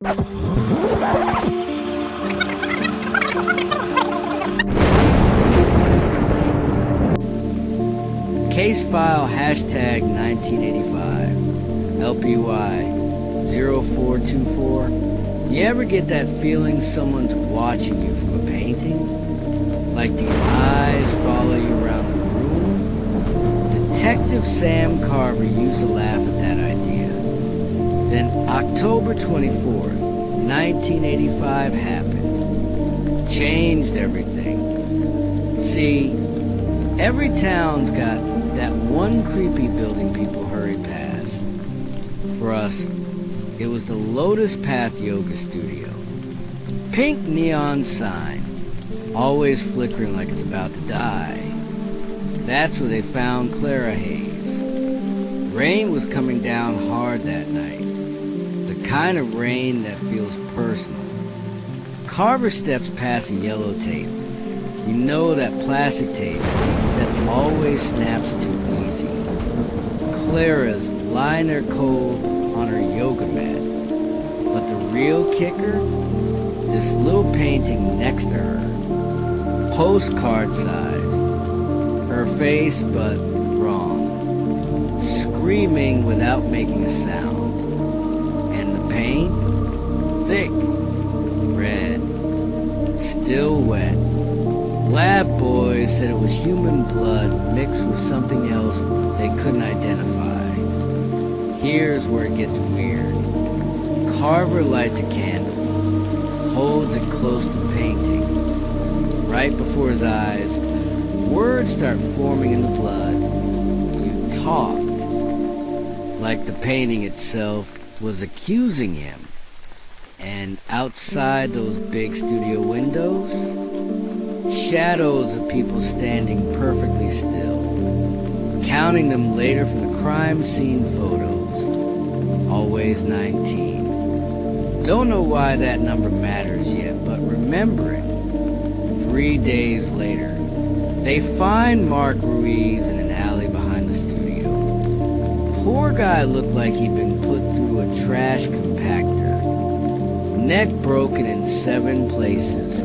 Casefile hashtag 1985 LPY 0424. You ever get that feeling someone's watching you from a painting? Like the eyes follow you around the room? Detective Sam Carver used to laugh at that idea. Then October 24th, 1985 happened. Changed everything. See, every town's got that one creepy building people hurry past. For us, it was the Lotus Path Yoga studio. Pink neon sign, always flickering like it's about to die. That's where they found Clara Hayes. Rain was coming down hard that night. The kind of rain that feels personal. Carver steps past a yellow tape. You know, that plastic tape that always snaps too easy. Clara's lying there cold on her yoga mat. But the real kicker? This little painting next to her. Postcard size. Her face, but wrong. Screaming without making a sound. And the paint? Thick. Red. Still wet. Lab boys said it was human blood mixed with something else they couldn't identify. Here's where it gets weird. Carver lights a candle, holds it close to the painting. Right before his eyes, words start forming in the blood. You talked. Like the painting itself was accusing him. And outside those big studio windows, shadows of people standing perfectly still, counting them later from the crime scene photos. Always 19. Don't know why that number matters yet, but remember it. 3 days later, they find Mark Ruiz in an alley behind the studio. Poor guy looked like he'd been put through a trash compactor. Neck broken in 7 places.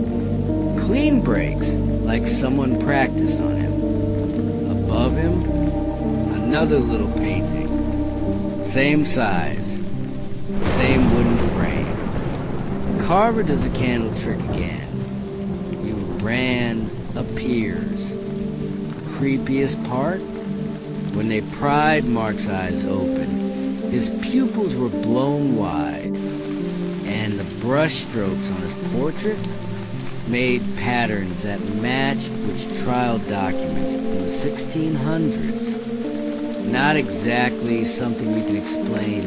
Clean breaks, like someone practiced on him. Above him, another little painting. Same size, same wooden frame. Carver does a candle trick again. You ran appears. Creepiest part? When they pried Mark's eyes open, his pupils were blown wide, and the brush strokes on his portrait made patterns that matched which trial documents in the 1600s. Not exactly something you can explain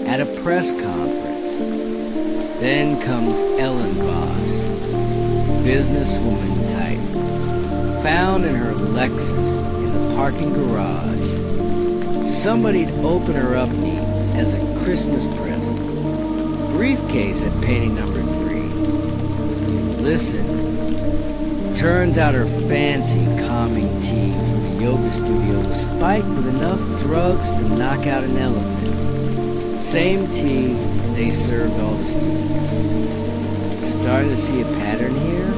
at a press conference. Then comes Ellen Voss, businesswoman type, found in her Lexus in the parking garage. Somebody'd open her up neat as a Christmas present. Briefcase at painting number 3. Listen. Turns out her fancy calming tea from the yoga studio was spiked with enough drugs to knock out an elephant. Same tea they served all the students. Starting to see a pattern here?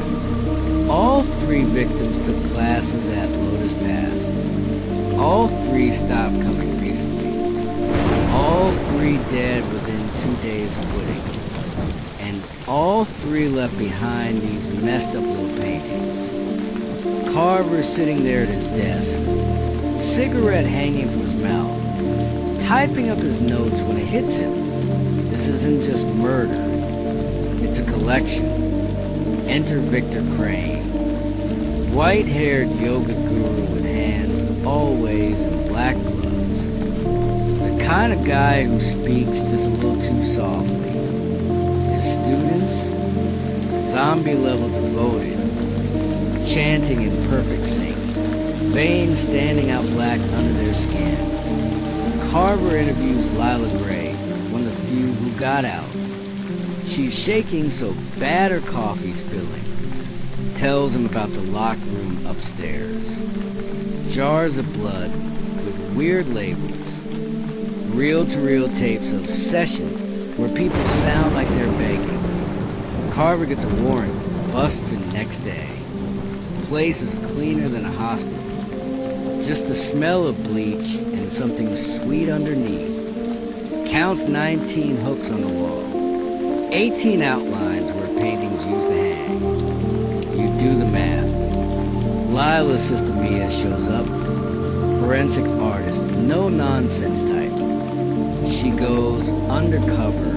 All 3 victims took classes at Lotus Path. All 3 stopped coming recently. All 3 dead within 2 days of Wooding. And all 3 left behind these messed up little paintings. Carver sitting there at his desk, cigarette hanging from his mouth, typing up his notes when it hits him. This isn't just murder. It's a collection. Enter Victor Crane. White-haired yoga guru with hands always in black gloves. The kind of guy who speaks just a little too softly. His students, zombie-level devoted, chanting in perfect sync, veins standing out black under their skin. Carver interviews Lila Gray, one of the few who got out. She's shaking so bad her coffee's spilling. Tells him about the locker room upstairs. Jars of blood with weird labels. Reel-to-reel tapes of sessions where people sound like they're begging. Carver gets a warrant, busts in next day. Place is cleaner than a hospital. Just the smell of bleach and something sweet underneath. Counts 19 hooks on the wall. 18 outlines where paintings used to hang. You do the math. Lila's sister Mia shows up. Forensic artist, no nonsense type. She goes undercover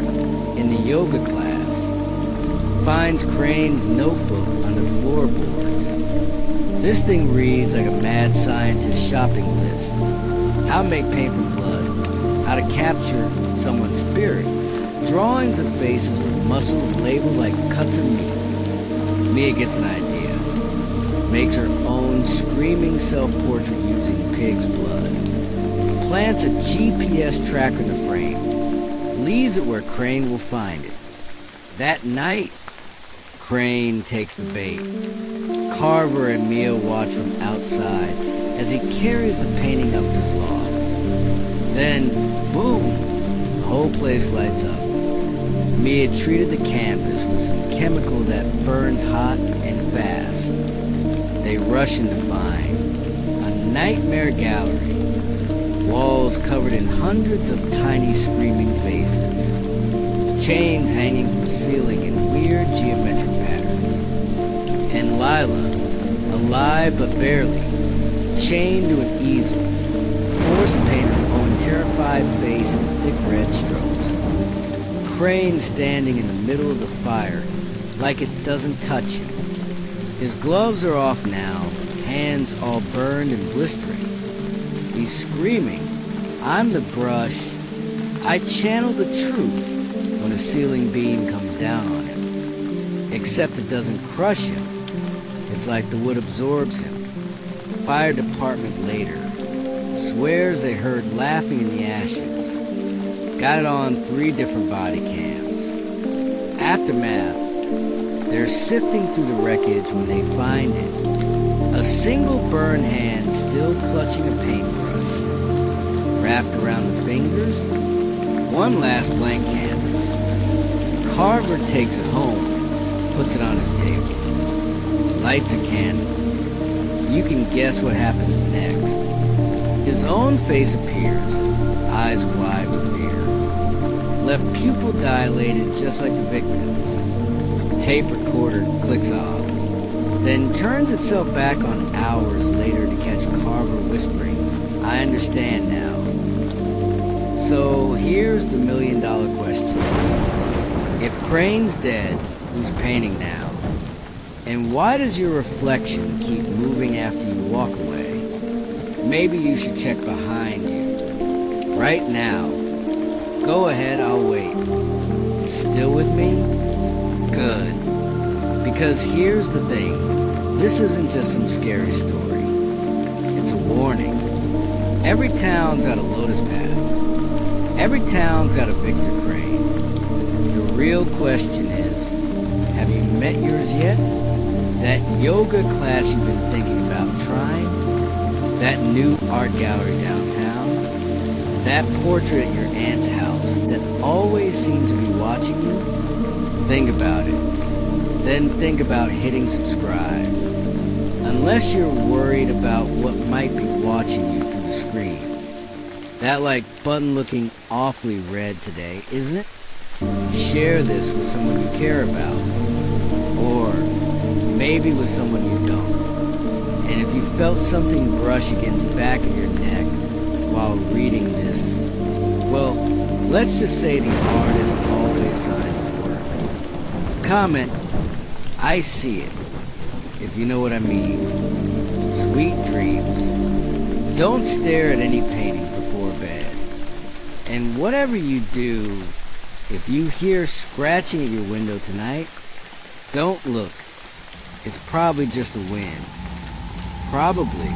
in the yoga class. Finds Crane's notebook under floorboards. This thing reads like a mad scientist shopping list. How to make paint from blood. How to capture someone's spirit. Drawings of faces with muscles labeled like cuts of meat. Mia gets an idea. Makes her own screaming self-portrait using pig's blood. Plants a GPS tracker in the frame. Leaves it where Crane will find it. That night, Crane takes the bait. Carver and Mia watch from outside as he carries the painting up to his loft. Then, boom, the whole place lights up. Mia treated the canvas with some chemical that burns hot and fast. They rush in to find a nightmare gallery. Walls covered in hundreds of tiny screaming faces. Chains hanging from the ceiling in weird geometric patterns. And Lila, alive but barely, chained to an easel, forced to paint her own terrified face in thick red strokes. Crane standing in the middle of the fire, like it doesn't touch him. His gloves are off now, hands all burned and blistering. He's screaming, "I'm the brush. I channel the truth," when a ceiling beam comes down on him. Except it doesn't crush him. It's like the wood absorbs him. Fire department later swears they heard laughing in the ashes. Got it on 3 different body cams. Aftermath. They're sifting through the wreckage when they find it. A single burned hand still clutching a paintbrush. Wrapped around the fingers. One last blank canvas. Carver takes it home, puts it on his table. Lights a candle. You can guess what happens next. His own face appears, eyes wide with fear. Left pupil dilated just like the victim's. Tape recorder clicks off, then turns itself back on hours later to catch Carver whispering, "I understand now." So here's the million-dollar question. If Crane's dead, who's painting now? And why does your reflection keep moving after you walk away? Maybe you should check behind you. Right now. Go ahead, I'll wait. Still with me? Good. Because here's the thing. This isn't just some scary story. It's a warning. Every town's got a Lotus Path. Every town's got a Victor Crane. The real question is, have you met yours yet? That yoga class you've been thinking about trying? That new art gallery downtown? That portrait at your aunt's house that always seems to be watching you? Think about it. Then think about hitting subscribe. Unless you're worried about what might be watching you through the screen. That button looking awfully red today, isn't it? Share this with someone you care about. Or maybe with someone you don't. And if you felt something brush against the back of your neck while reading this, well, let's just say the artist always signs his work. Comment, "I see it," if you know what I mean. Sweet dreams. Don't stare at any painting before bed. And whatever you do, if you hear scratching at your window tonight, don't look. It's probably just the wind. Probably